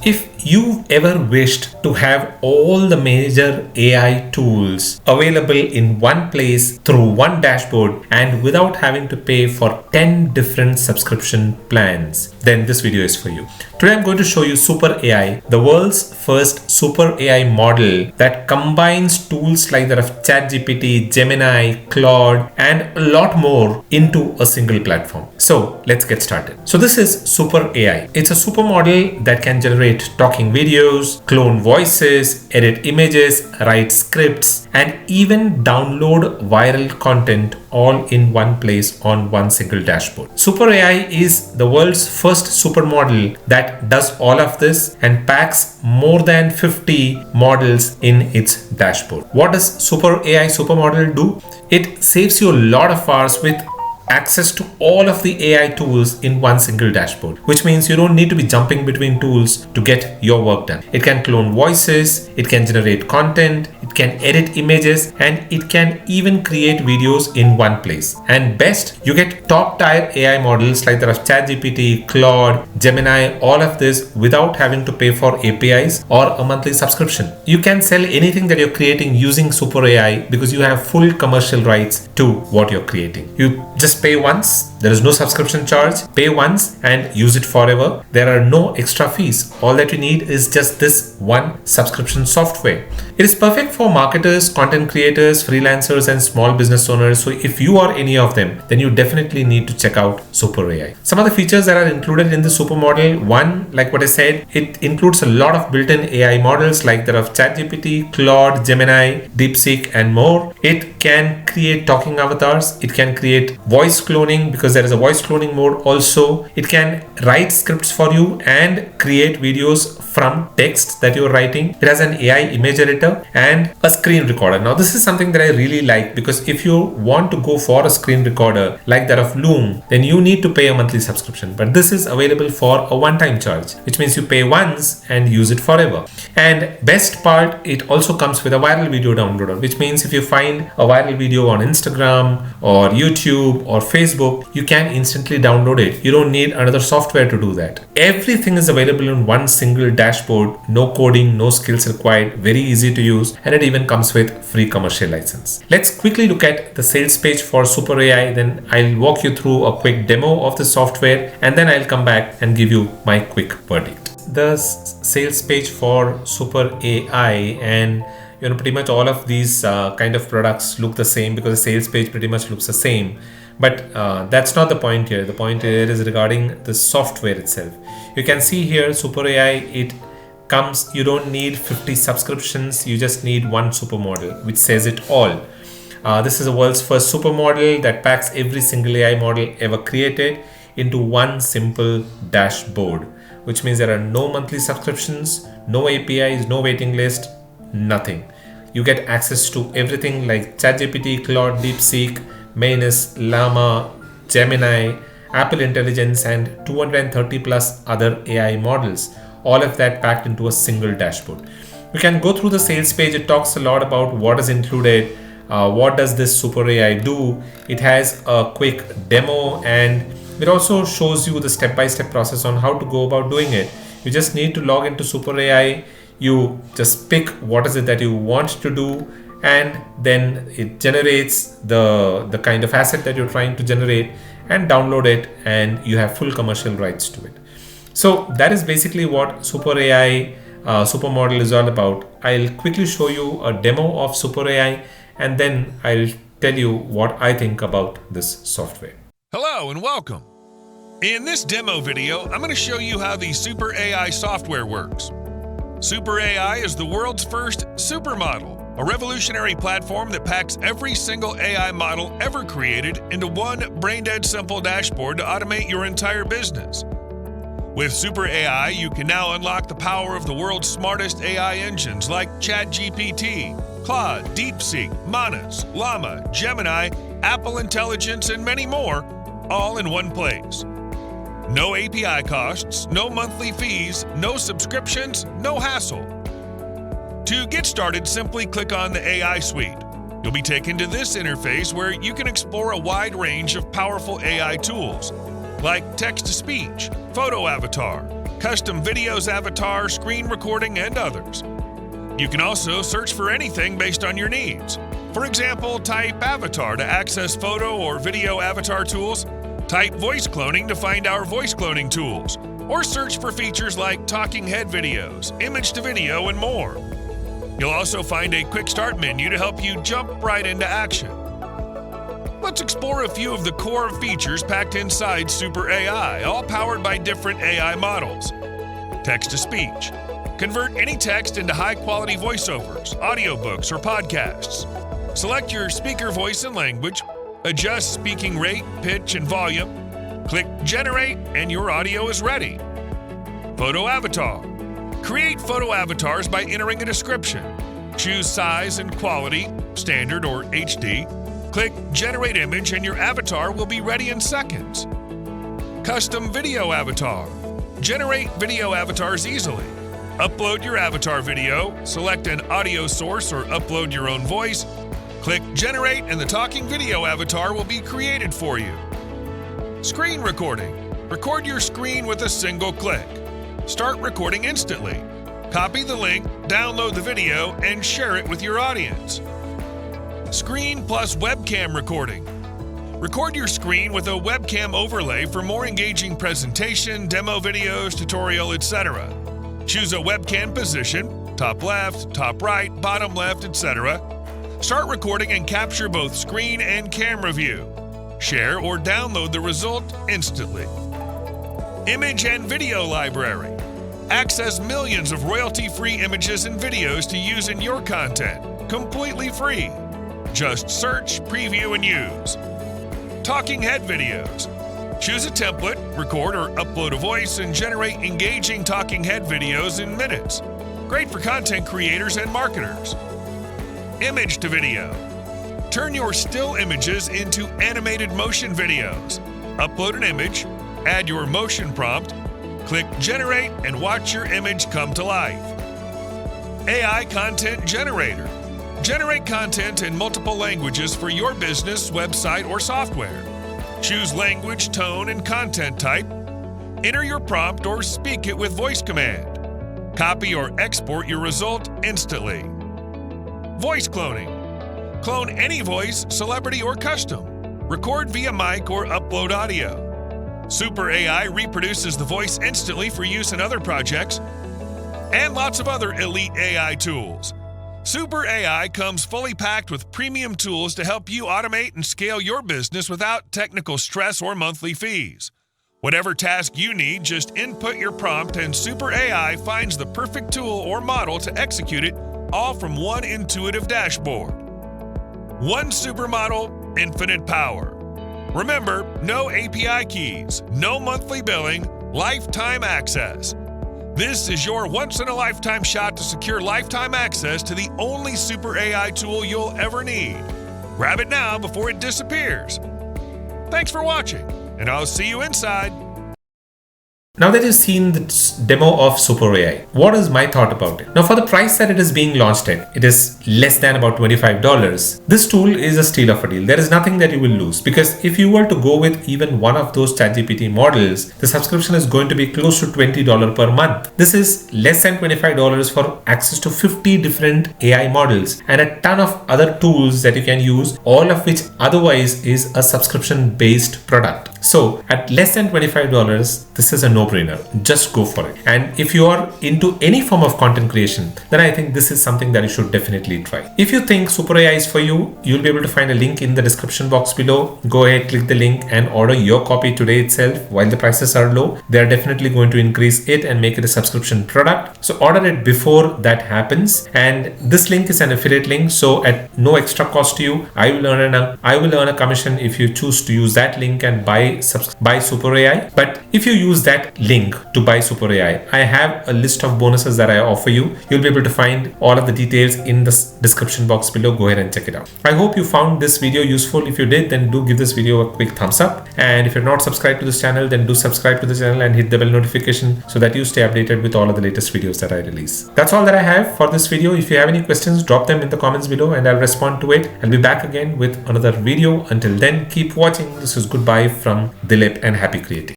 If you've ever wished to have all the major AI tools available in one place through one dashboard and without having to pay for 10 different subscription plans, then this video is for you. Today I'm going to show you Super AI, the world's first Super AI model that combines tools like that of ChatGPT, Gemini, Claude, and a lot more into a single platform. So let's get started. So this is Super AI. It's a super model that can generate talking videos, clone voices, edit images, write scripts, and even download viral content all in one place on one single dashboard. Super AI is the world's first supermodel that does all of this and packs more than 50 models in its dashboard. What does Super AI supermodel do? It saves you a lot of hours with access to all of the AI tools in one single dashboard, which means you don't need to be jumping between tools to get your work done. It can clone voices, it can generate content, it can edit images, and it can even create videos in one place. And best, you get top tier AI models like that of ChatGPT, Claude, Gemini, all of this without having to pay for APIs or a monthly subscription. You can sell anything that you're creating using Super AI because you have full commercial rights to what you're creating. You just pay once, there is no subscription charge, pay once and use it forever. There are no extra fees. All that you need is just this one subscription software. It is perfect for marketers, content creators, freelancers, and small business owners. So if you are any of them, then you definitely need to check out Super AI. Some of the features that are included in the super model, one, like what I said, it includes a lot of built-in AI models like that of ChatGPT, Claude, Gemini, DeepSeek, and more. It can create talking avatars. It can create voice cloning because there is a voice cloning mode also. It can write scripts for you and create videos from text that you're writing. It has an AI image editor and a screen recorder. Now this is something that I really like because if you want to go for a screen recorder like that of Loom, then you need to pay a monthly subscription. But this is available for a one-time charge, which means you pay once and use it forever. And best part, it also comes with a viral video downloader, which means if you find a viral video on Instagram or YouTube or Facebook, you can instantly download it. You don't need another software to do that. Everything is available in one single dashboard, no coding, no skills required, very easy to use, and it even comes with free commercial license. Let's quickly look at the sales page for Super AI, then I'll walk you through a quick demo of the software and then I'll come back and give you my quick verdict. The sales page for Super AI, and pretty much all of these kind of products look the same because the sales page pretty much looks the same. But that's not the point here. The point here is regarding the software itself. You can see here Super AI, it comes, you don't need 50 subscriptions, you just need one supermodel, which says it all. This is the world's first supermodel that packs every single AI model ever created into one simple dashboard, which means there are no monthly subscriptions, no APIs, no waiting list, nothing. You get access to everything like ChatGPT, Claude, DeepSeek, Manus, Llama, Gemini, Apple Intelligence, and 230 plus other AI models. All of that packed into a single dashboard. We can go through the sales page. It talks a lot about what is included. What does this Super AI do? It has a quick demo and it also shows you the step-by-step process on how to go about doing it. You just need to log into Super AI. You just pick what is it that you want to do, and then it generates the kind of asset that you're trying to generate and download it, and you have full commercial rights to it. So that is basically what Super AI supermodel is all about. I'll quickly show you a demo of Super AI and then I'll tell you what I think about this software. Hello and welcome. In this demo video, I'm going to show you how the Super AI software works. Super AI is the world's first supermodel, a revolutionary platform that packs every single AI model ever created into one brain-dead simple dashboard to automate your entire business. With Super AI, you can now unlock the power of the world's smartest AI engines like ChatGPT, Claude, DeepSeek, Manus, Llama, Gemini, Apple Intelligence, and many more, all in one place. No API costs, no monthly fees, no subscriptions, no hassle. To get started, simply click on the AI suite. You'll be taken to this interface where you can explore a wide range of powerful AI tools, like text-to-speech, photo avatar, custom videos, avatar, screen recording, and others. You can also search for anything based on your needs. For example, type avatar to access photo or video avatar tools, type voice cloning to find our voice cloning tools, or search for features like talking head videos, image to video, and more. You'll also find a quick start menu to help you jump right into action. Let's explore a few of the core features packed inside Super AI, all powered by different AI models. Text-to-speech. Convert any text into high-quality voiceovers, audiobooks, or podcasts. Select your speaker voice and language, adjust speaking rate, pitch, and volume, click Generate, and your audio is ready. Photo avatar. Create photo avatars by entering a description. Choose size and quality, standard or HD. Click Generate Image and your avatar will be ready in seconds. Custom video avatar. Generate video avatars easily. Upload your avatar video, select an audio source or upload your own voice. Click Generate and the talking video avatar will be created for you. Screen recording. Record your screen with a single click. Start recording instantly. Copy the link, download the video, and share it with your audience. Screen plus webcam recording. Record your screen with a webcam overlay for more engaging presentation, demo videos, tutorial, etc. Choose a webcam position, top left, top right, bottom left, etc. Start recording and capture both screen and camera view. Share or download the result instantly. Image and video library. Access millions of royalty-free images and videos to use in your content, completely free. Just search, preview, and use. Talking head videos. Choose a template, record or upload a voice, and generate engaging talking head videos in minutes. Great for content creators and marketers. Image to video. Turn your still images into animated motion videos. Upload an image, add your motion prompt, click Generate, and watch your image come to life. AI Content Generator. Generate content in multiple languages for your business, website, or software. Choose language, tone, and content type. Enter your prompt or speak it with voice command. Copy or export your result instantly. Voice cloning. Clone any voice, celebrity, or custom. Record via mic or upload audio. Super AI reproduces the voice instantly for use in other projects, and lots of other elite AI tools. Super AI comes fully packed with premium tools to help you automate and scale your business without technical stress or monthly fees. Whatever task you need, just input your prompt and Super AI finds the perfect tool or model to execute it, all from one intuitive dashboard. One supermodel, infinite power. Remember, no API keys, no monthly billing, lifetime access. This is your once-in-a-lifetime shot to secure lifetime access to the only Super AI tool you'll ever need. Grab it now before it disappears. Thanks for watching, and I'll see you inside. Now that you've seen the demo of Super AI, what is my thought about it? Now, for the price that it is being launched at, it is less than about $25. This tool is a steal of a deal. There is nothing that you will lose, because if you were to go with even one of those ChatGPT models, the subscription is going to be close to $20 per month. This is less than $25 for access to 50 different AI models and a ton of other tools that you can use, all of which otherwise is a subscription-based product. So at less than $25, this is a no-brainer. Just go for it. And if you are into any form of content creation, then I think this is something that you should definitely try. If you think Super AI is for you, you'll be able to find a link in the description box below. Go ahead, click the link and order your copy today itself. While the prices are low, they are definitely going to increase it and make it a subscription product. So order it before that happens. And this link is an affiliate link, so at no extra cost to you, I will earn a commission if you choose to use that link and buy Super AI. But if you use that link to buy Super AI, I have a list of bonuses that I offer you. You'll be able to find all of the details in the description box below. Go ahead and check it out. I hope you found this video useful. If you did, then do give this video a quick thumbs up. And if you're not subscribed to this channel, then do subscribe to the channel and hit the bell notification so that you stay updated with all of the latest videos that I release. That's all that I have for this video. If you have any questions, drop them in the comments below and I'll respond to it. I'll be back again with another video. Until then, keep watching. This is goodbye from Dilip and happy creating.